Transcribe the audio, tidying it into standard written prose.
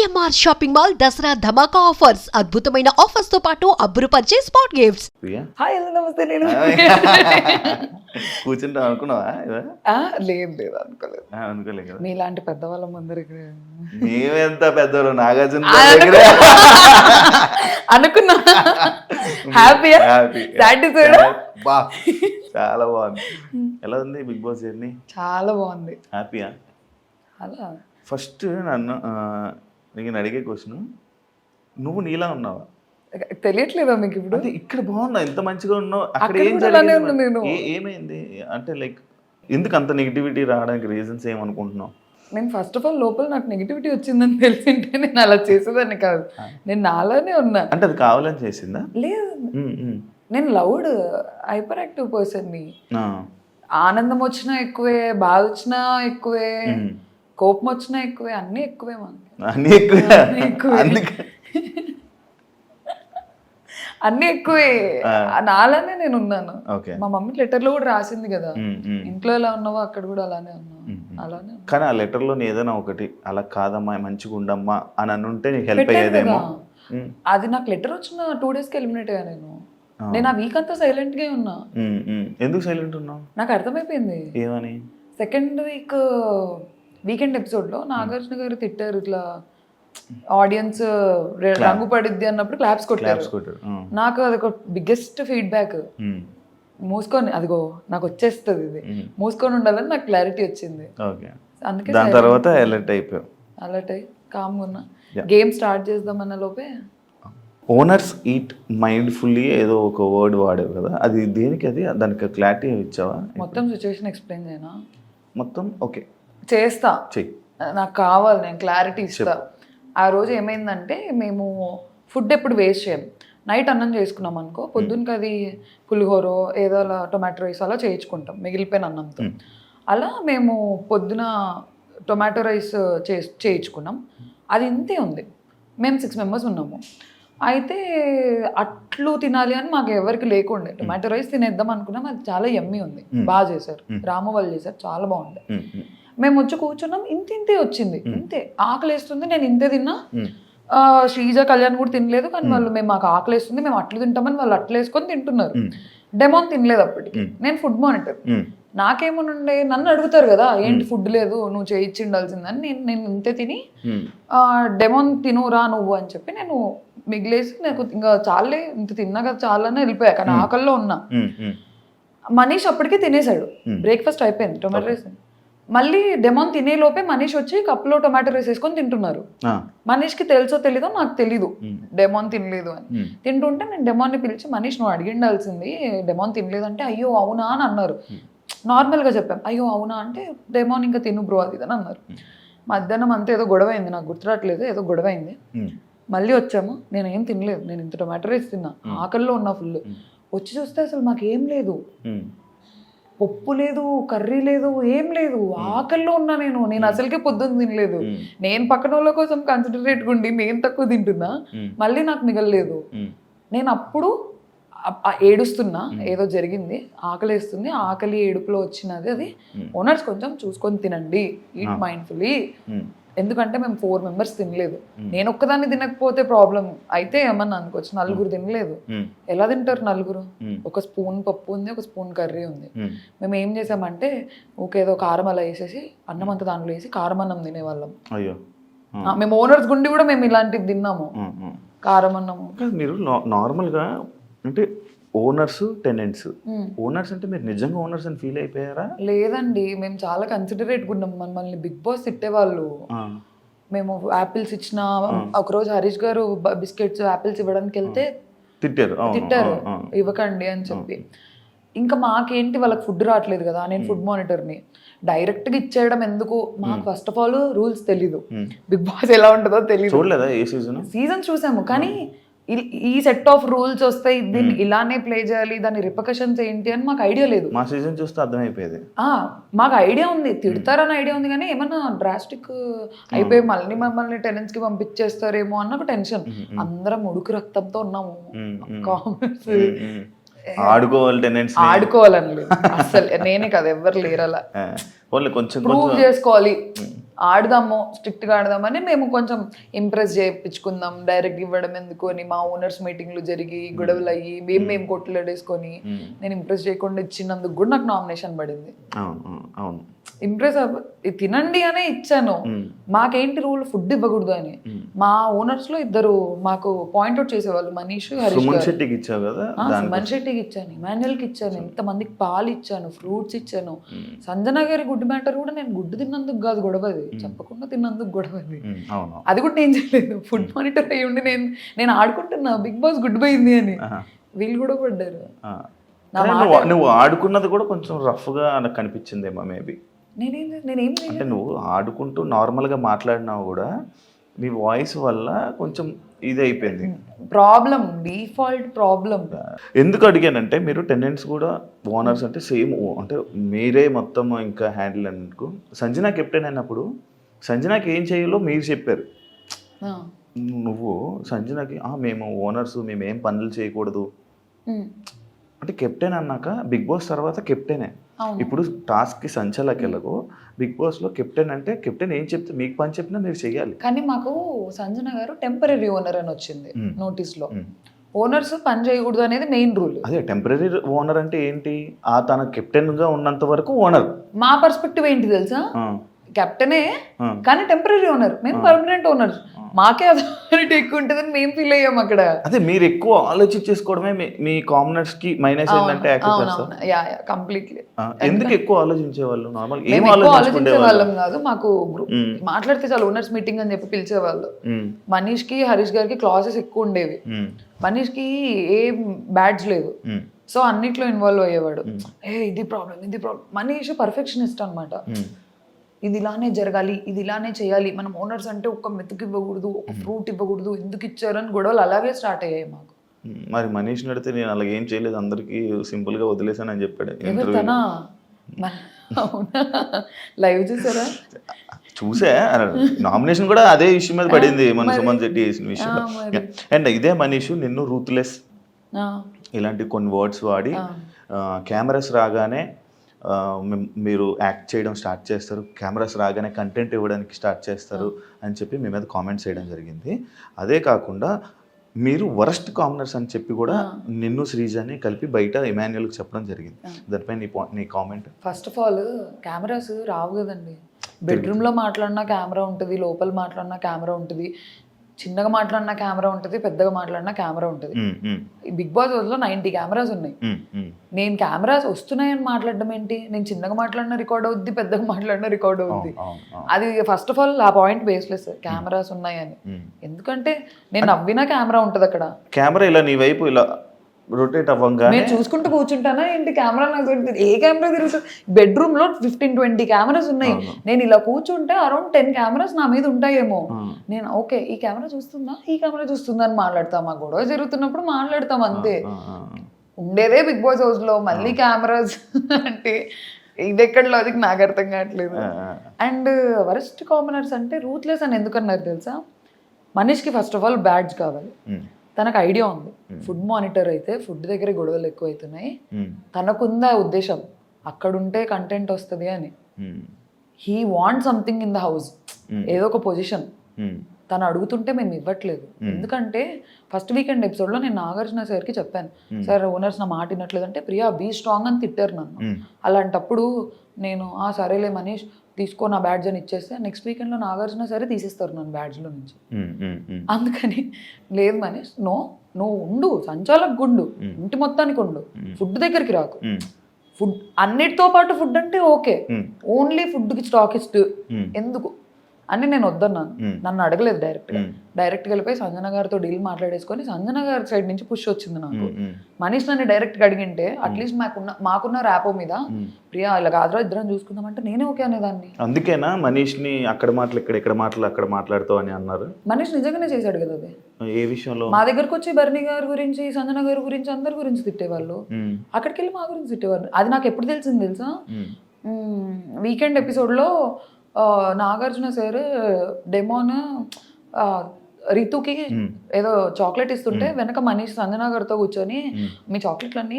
CMR shopping mall Dasara ధమాకా offers అద్భుతమైన offers తో పాటు అబ్బురుపరిచే స్పాట్ గిఫ్ట్స్. హాయ్ హలో నమస్తే. నేను కూర్చుంటా అనుకున్నావా? లేదు అనుకోలేదు కదా. మీలాంటి పెద్దవాళ్ళ ముందర మేమెంత పెద్దవాళ్ళు నాగార్జున దగ్గర అనుకున్నా. Happy satisfied. బా చాలా బాగుంది. ఎలా ఉంది బిగ్ బాస్ జర్నీ? చాలా బాగుంది. హ్యాపీయా? అలా ఫస్ట్ నన్ను నేను అడిగే క్వశ్చన్, నువ్వు నీలా ఉన్నావా? తెలియట్లేదా మీకు ఇప్పుడు? అంటే ఇక్కడ బాగున్నా, ఎంత మంచిగా ఉన్నావు, అక్కడ అక్కడ ఏం కూడా అలానే ఉన్నా నేను. జరిగింది, ఏమైంది అంటే లైక్ ఎందుకు అంత నెగిటివిటీ రావడానికి రీజన్స్ ఏమనుకుంటున్నావు? నేను ఫస్ట్ ఆఫ్ ఆల్ లోపల నాకు నెగిటివిటీ వచ్చిందని తెలిసింటే నేను అలా చేసేదాన్ని కాదు. నేను నాలానే ఉన్నా. అంటే అది కావాలని చేసిందా? లేదు, నేను లౌడ్ హైపర్ యాక్టివ్ పర్సన్ని. ఆ. ఆనందం వచ్చినా ఎక్కువే, బాధ వచ్చినా ఎక్కువే, కోపం వచ్చినా ఎక్కువే, అన్నీ ఎక్కువే మనకి. అన్నీ ఎక్కువే. అన్నీ ఎక్కువే. నాలానే నేను ఉన్నాను. ఓకే. మా మమ్మీ లెటర్లో కూడా రాసింది కదా, ఇంట్లో ఎలా ఉన్నావో అక్కడ కూడా అలానే ఉన్నావు. అలానే కానీ ఆ లెటర్లో ఏదైనా ఒకటి అలా కాదమ్మా మంచిగా ఉండమ్మా అని అనుంటే నీకు హెల్ప్ అయ్యేదేమో. అది నాకు లెటర్ వచ్చిన 2 daysకి ఎలిమినేట్ అయ్యా నేను ఆ వీక్ అంతా సైలెంట్ గా ఉన్నా. ఎందుకు సైలెంట్ ఉన్నావు? నాకు అర్థమైపోయింది. ఏమని? సెకండ్ వీకెండ్ ఎపిసోడ్ లో నాగార్జున గారు తిట్టారు, ఇట్లా ఆడియన్స్ రంగు పడిద్ది అన్నప్పుడు క్లాప్స్ కొట్టారు. నాకు అది ఒక బిగ్గెస్ట్ ఫీడ్బ్యాక్. మూసుకొని అదిగో నాకు వచ్చేస్తుంది, ఇది మూసుకొని ఉండాలని నాకు క్లారిటీ వచ్చింది. అందుకే దాని తర్వాత అలర్ట్ అయిపోయావు. అలర్ట్ అయ్యి కామ్గా ఉన్నా. గేమ్ స్టార్ట్ చేద్దామన్న లోపే ఓనర్స్ ఈట్ మైండ్ఫుల్లీ ఏదో ఒక వర్డ్ వాడేవు కదా, అది దేనికి? అది దానికి క్లారిటీ ఇచ్చావా? మొత్తం సిచ్యువేషన్ ఎక్స్ప్లెయిన్ చేయనా? మొత్తం ఓకే చేస్తా, చెయ్యి. నాకు కావాలి, నేను క్లారిటీ ఇస్తా. ఆ రోజు ఏమైందంటే, మేము ఫుడ్ ఎప్పుడు వేస్ట్ చేయం. నైట్ అన్నం చేసుకున్నాం అనుకో, పొద్దున్నకి అది పులిహోరో ఏదో అలా టొమాటో రైస్ అలా చేయించుకుంటాం మిగిలిపోయిన అన్నంతో. అలా మేము పొద్దున టొమాటో రైస్ చేయించుకున్నాం. అది ఇంతే ఉంది. మేము 6 members ఉన్నాము. అయితే అట్లు తినాలి అని మాకు ఎవరికి లేకుండే. టొమాటో రైస్ తినేద్దాం అనుకున్నాం. అది చాలా యమ్మీ ఉంది, బాగా చేశారు, రాము వాళ్ళు చేశారు, చాలా బాగుంది. మేము వచ్చి కూర్చున్నాం, ఇంతే వచ్చింది. ఇంతే ఆకలి వేస్తుంది, నేను ఇంతే తిన్నా. శ్రీజ కళ్యాణ్ కూడా తినలేదు, కానీ వాళ్ళు మాకు ఆకలి వేస్తుంది మేము అట్లు తింటామని వాళ్ళు అట్లు వేసుకొని తింటున్నారు. డెమోన్ తినలేదు అప్పటికి. నేను ఫుడ్ మానిటర్. నాకేమోనండే, నన్ను అడుగుతారు కదా ఏంటి ఫుడ్ లేదు నువ్వు చేయించి ఉండాల్సిందని. నేను ఇంతే తిని డెమోన్ తినురా నువ్వు అని చెప్పి నేను మిగిలేసి, నాకు ఇంకా చాలే ఇంత తిన్నా కదా చాలని వెళ్ళిపోయా. కానీ ఆకల్లో ఉన్నా. మనీష్ అప్పటికే తినేసాడు, బ్రేక్ఫాస్ట్ అయిపోయింది, టొమాటో రైస్. మళ్ళీ డెమోన్ తినే లోపే మనీష్ వచ్చి కప్లో టొమాటో రైస్ వేసుకొని తింటున్నారు. మనీష్కి తెలుసో తెలీదో నాకు తెలీదు డెమోన్ తినలేదు అని. తింటుంటే నేను డెమోన్ని పిలిచి, మనీష్ నువ్వు అడిగిండాల్సింది డెమోన్ తినలేదు అంటే, అయ్యో అవునా అని అన్నారు. నార్మల్గా చెప్పాం, అయ్యో అవునా అంటే డెమోన్ ఇంకా తిను బ్రో అది అని అన్నారు. మధ్యాహ్నం అంతా ఏదో గొడవ అయింది, నాకు గుర్తురాట్లేదు, ఏదో గొడవ అయింది. మళ్ళీ వచ్చాము, నేను ఏం తినలేదు, నేను ఇంత టొమాటో రైస్ తిన్నా, ఆకల్లో ఉన్నా ఫుల్. వచ్చి చూస్తే అసలు మాకేం లేదు, పప్పు లేదు, కర్రీ లేదు, ఏం లేదు, ఆకల్లో ఉన్నా. నేను అసలుకే పొద్దున్న తినలేదు. నేను పక్కన వాళ్ళ కోసం కన్సిడరేట్గా ఉండి నేను తక్కువ తింటున్నా, మళ్ళీ నాకు మిగలలేదు. నేను అప్పుడు ఏడుస్తున్నా, ఏదో జరిగింది, ఆకలి వేస్తుంది, ఆకలి ఏడుపులో వచ్చినది అది. ఓనర్స్ కొంచెం చూసుకొని తినండి, ఈట్ మైండ్ఫుల్లీ. ఎందుకంటే మేము 4 members తినలేదు. నేను ఒక్కదాన్ని తినకపోతే ప్రాబ్లం అయితే ఏమన్నా అనుకోవచ్చు. 4 తినలేదు, ఎలా తింటారు 4? ఒక స్పూన్ పప్పు ఉంది, ఒక స్పూన్ కర్రీ ఉంది. మేము ఏం చేసామంటే ఏదో కారం అలా వేసేసి అన్నం అంతా దాంట్లో వేసి కారం అన్నం తినేవాళ్ళం. మేము ఓనర్స్ గుండి కూడా మేము ఇలాంటివి తిన్నాము, కారం అన్నము. మీరు నార్మల్గా అంటే ఓనర్స్ టెనెంట్స్, ఓనర్స్ అంటే మీరు నిజంగా ఓనర్స్ అని ఫీల్ అయిపోయారా? లేదండి, మేము చాలా కన్సిడరేట్ గా ఉన్నాం. మమ్మల్ని బిగ్ బాస్ తిట్టేవాళ్ళు. మేము యాపిల్స్ ఇచ్చిన ఒకరోజు హరీష్ గారు బిస్కెట్స్ యాపిల్స్ ఇవ్వడానికి వెళ్తే తిట్టారు, ఇవ్వకండి అని చెప్పి. ఇంకా మాకేంటి, వాళ్ళకి ఫుడ్ రావట్లేదు కదా, నేను ఫుడ్ మానిటర్ని, డైరెక్ట్ గా ఇచ్చేయడం ఎందుకు? మాకు ఫస్ట్ ఆఫ్ ఆల్ రూల్స్ తెలీదు, బిగ్ బాస్ ఎలా ఉంటుందో తెలియదు. చూడలేదా ఏ సీజన్? చూసాము, కానీ ఈ సెట్ ఆఫ్ రూల్స్ వస్తాయి, దీన్ని ఇలానే ప్లే చేయాలి, దాని రిపర్కషన్స్ ఏంటి అని మాకు ఐడియా లేదు. మా సీజన్ చూస్తే అర్థమైపోయేది. మాకు ఐడియా ఉంది, తిడతారని ఐడియా ఉంది, కానీ ఏమన్నా డ్రాస్టిక్ అయిపోయి మమ్మల్ని టెనెంట్స్ కి పంపించేస్తారేమో అన్న ఒక టెన్షన్. అందరం ఉడుకు రక్తంతో ఉన్నాము. కామెంట్స్ ఆడుకోవాలని లేదు అసలు, నేనే కదా, ఎవరు లేరు అలా. కొంచెం ప్రూవ్ చేసుకోవాలి ఆడదాము స్ట్రిక్ట్గా ఆడదామని మేము కొంచెం ఇంప్రెస్ చేయించుకుందాం, డైరెక్ట్ ఇవ్వడం ఎందుకు అని మా ఓనర్స్ మీటింగ్లు జరిగి గొడవలు అయ్యి మేము కొట్లాడేసుకొని నేను ఇంప్రెస్ చేయకుండా ఇచ్చినందుకు కూడా నాకు నామినేషన్ పడింది. అవును ఇంప్రెస్ తినండి అనే ఇచ్చాను, మాకేంటి రూల్ ఫుడ్ ఇవ్వకూడదు అని. మా ఓనర్స్ లో ఇద్దరు మాకు పాయింట్అవుట్ చేసేవాళ్ళు, మనీష్ హరీష్ సుమన్ శెట్టికి ఇచ్చావు కదా, సుమన్ శెట్టికి ఇచ్చాను, ఇమాన్యుయల్కి ఇచ్చాను, ఎంతమందికి పాలు ఇచ్చాను, ఫ్రూట్స్ ఇచ్చాను. సంజన గారి గుడ్ మ్యాటర్ కూడా నేను గుడ్డు తిన్నందుకు కాదు గొడవది, చెప్పకుండా తిన్నందుకు గొడవది. అది కూడా నేను చేయలేదు, ఫుడ్ మానిటర్ అయ్యి ఉండి నేను ఆడుకుంటున్నా బిగ్ బాస్ గుడ్ పోయింది అని, వీళ్ళు కూడా పడ్డారు. నువ్వు ఆడుకున్నది కూడా కొంచెం రఫ్ గా నాకు కనిపించిందేమో మేబీ. నేనేం అంటే నువ్వు ఆడుకుంటూ నార్మల్గా మాట్లాడినావు కూడా నీ వాయిస్ వల్ల కొంచెం ఇది అయిపోయింది ప్రాబ్లం, డిఫాల్ట్ ప్రాబ్లం. ఎందుకు అడిగానంటే మీరు టెనెంట్స్ కూడా ఓనర్స్ అంటే సేమ్, అంటే మీరే మొత్తం ఇంకా హ్యాండిల్ అనుకో. సంజన కెప్టెన్ అయినప్పుడు సంజనాకి ఏం చేయాలో మీరు చెప్పారు. నువ్వు సంజనకి మేము ఓనర్స్ మేము ఏం పనులు చేయకూడదు అంటే కెప్టెన్ అన్నాక బిగ్ బాస్ తర్వాత కెప్టెనే. ఇప్పుడు టాస్క్కి సంచలకి వెళ్ళకు, బిగ్ బాస్లో కెప్టెన్ అంటే కెప్టెన్ ఏం చెప్తే మీకు పని చెప్పినా మీరు చెయ్యాలి. కానీ మాకు సంజన గారు టెంపరీ ఓనర్ అని వచ్చింది నోటీస్లో. ఓనర్స్ పని చేయకూడదు అనేది మెయిన్ రూల్. అదే టెంపరీ ఓనర్ అంటే ఏంటి, తన కెప్టెన్గా ఉన్నంత వరకు ఓనర్. మా పర్స్పెక్టివ్ ఏంటి తెలుసా, కెప్టెనే కానీ టెంపరీ ఓనర్, మేము పర్మనెంట్ ఓనర్, మాకే అథారిటీ ఎక్కువ ఉంటుందని మేము ఫీల్ అయ్యాం అక్కడ. అదే మీరు ఎక్కువ ఆలోచించేసుకోవడమే మీ కామనర్స్ కి మైనస్ ఏంటంటే కంప్లీట్లీ. ఎందుకు ఎక్కువ ఆలోచించే వాళ్ళు? నార్మల్ ఏం ఆలోచించే వాళ్ళం కాదు, మాకు మాట్లాడితే చాలా ఓనర్స్ మీటింగ్ అని చెప్పి పిలిచేవాళ్ళు. మనీష్ కి హరీష్ గారికి క్లాసెస్ ఎక్కువ ఉండేవి, మనీష్ కి ఏం బ్యాడ్స్ లేవు, సో అన్నిట్లో ఇన్వాల్వ్ అయ్యేవాడు. ఇది ప్రాబ్లం. మనీష్ పర్ఫెక్షనిస్ట్ అనమాట, ఇది ఇలానే జరగాలి, ఇది ఇలానే చేయాలి, మనం ఓనర్స్ అంటే ఒక్క మెతుకు ఇవ్వకూడదు, ఒక ఫ్రూట్ ఇవ్వకూడదు, ఎందుకు ఇచ్చారని గొడవలు అలాగే స్టార్ట్ అయ్యాయి మాకు. మరి మనీష్ నడితే నేను అలాగే ఏం చేయలేదు, అందరికి సింపుల్ గా వదిలేసాను అని చెప్పాడు. లైవ్ చూసారా? చూసా, నామినేషన్ కూడా అదే ఇష్యూ మీద పడింది, మన సుమన్ శెట్టి చేసిన విషయంలో. అండ్ ఇదే మనీష్ నిన్ను రూత్లెస్ ఇలాంటి కొన్ని వర్డ్స్ వాడి కెమెరాస్ రాగానే మీరు యాక్ట్ చేయడం స్టార్ట్ చేస్తారు, కెమెరాస్ రాగానే కంటెంట్ ఇవ్వడానికి స్టార్ట్ చేస్తారు అని చెప్పి మీ మీద కామెంట్స్ చేయడం జరిగింది. అదే కాకుండా మీరు వరస్ట్ కామనర్స్ అని చెప్పి కూడా నిన్ను శ్రీజాని కలిపి బయట ఇమాన్యుయల్కి చెప్పడం జరిగింది. దానిపై నీ comment. First of all cameras రావు కదండి, బెడ్రూమ్లో మాట్లాడినా కెమెరా ఉంటుంది, లోపల మాట్లాడినా కెమెరా ఉంటుంది, చిన్నగా మాట్లాడినా కెమెరా ఉంటుంది, పెద్దగా మాట్లాడినా కెమెరా ఉంటుంది. బిగ్ బాస్ లో 90 కెమెరాస్ ఉన్నాయి. నేను కెమెరాస్ వస్తున్నాయని మాట్లాడడం ఏంటి, నేను చిన్నగా మాట్లాడినా రికార్డ్ అవుద్ది, పెద్దగా మాట్లాడినా రికార్డ్ అవుద్ది. అది ఫస్ట్ ఆఫ్ ఆల్ ఆ పాయింట్ బేస్లెస్, కెమెరాస్ ఉన్నాయని. ఎందుకంటే నేను నవ్వినా కెమెరా ఉంటుంది అక్కడ. కెమెరా ఇలా నీ వైపు ఇలా రొటేట్ అవ్వంగా నేను చూసుకుంటూ కూర్చుంటానా ఏంటి, కెమెరా నాకు ఏ కెమెరా తిరుగుతుంది? బెడ్రూమ్ లో 15-20 కెమెరాస్ ఉన్నాయి, నేను ఇలా కూర్చుంటే అరౌండ్ 10 కెమెరాస్ నా మీద ఉంటాయేమో. నేను ఓకే ఈ కెమెరా చూస్తుందా, ఈ కెమెరా చూస్తుందా అని మాట్లాడతాం, ఆ గొడవ జరుగుతున్నప్పుడు మాట్లాడతాం అంతే. ఉండేదే బిగ్ బాస్ హౌస్ లో, మళ్ళీ కెమెరాస్ అంటే ఇది ఎక్కడ లాజిక్ నాకు అర్థం కావట్లేదు. అండ్ వరస్ట్ కామనర్స్ అంటే రూత్లెస్ అని ఎందుకన్నారు తెలుసా? మనీష్కి ఫస్ట్ ఆఫ్ ఆల్ బ్యాడ్జ్ కావాలి, తనకు ఐడియా ఉంది, ఫుడ్ మానిటర్ అయితే ఫుడ్ దగ్గర గొడవలు ఎక్కువ అవుతున్నాయి, తనకుందా ఉద్దేశం అక్కడుంటే కంటెంట్ వస్తుంది అని. He want something in the house, ఏదో ఒక పొజిషన్ తను అడుగుతుంటే మేము ఇవ్వట్లేదు. ఎందుకంటే ఫస్ట్ వీకెండ్ ఎపిసోడ్లో నేను నాగార్జున సార్కి చెప్పాను, సార్ ఓనర్స్ నా మాట వినట్లేదంటే ప్రియా బీ స్ట్రాంగ్ అని తిట్టారు నన్ను. అలాంటప్పుడు నేను సరేలే మనీష్ తీసుకో నా బ్యాడ్జ్ అని ఇచ్చేస్తే నెక్స్ట్ వీకెండ్లో నాగార్జున సరే తీసేస్తారు నన్ను బ్యాడ్జ్లో నుంచి. అందుకని లేదు మనీష్ నువ్వు ఉండు, సంచాలకు గుండు, ఇంటి మొత్తానికి ఉండు, ఫుడ్ దగ్గరికి రాకు. ఫుడ్ అన్నిటితో పాటు ఫుడ్ అంటే ఓకే, ఓన్లీ ఫుడ్కి స్టాకిస్ట్ ఎందుకు అని నేను వద్దన్నాను. నన్ను అడగలేదు డైరెక్ట్గా వెళ్ళిపోయి సంజన గారితో డీల్ మాట్లాడేసుకొని సంజన గారి సైడ్ నుంచి పుష్ వచ్చింది నాకు. మనీష్ నన్ను డైరెక్ట్గా అడిగింటే అట్లీస్ట్ మాకున్న ర్యాపో మీద ప్రియా ఇలా కాదురా ఇద్దరం చూసుకుందామంటే నేనే ఓకే అనేదాన్ని. అందుకేనా మనీష్ని అక్కడ మాటలు ఇక్కడ మాటలు అక్కడ మాట్లాడుతావు అని అన్నారు? మనీష్ నిజంగానే చేశాడు కదా అది. ఏ విషయంలో? మా దగ్గరకు వచ్చి బర్నీ గారి గురించి, సంజన గారి గురించి, అందరి గురించి తిట్టేవాళ్ళు, అక్కడికి వెళ్ళి మా గురించి తిట్టేవాళ్ళు. అది నాకు ఎప్పుడు తెలిసింది తెలుసా? వీకెండ్ ఎపిసోడ్లో నాగార్జున సార్ డెమోన్ రితుకి ఏదో చాక్లెట్ ఇస్తుంటే వెనక మనీష్ సంజన గారితో కూర్చొని మీ చాక్లెట్లన్నీ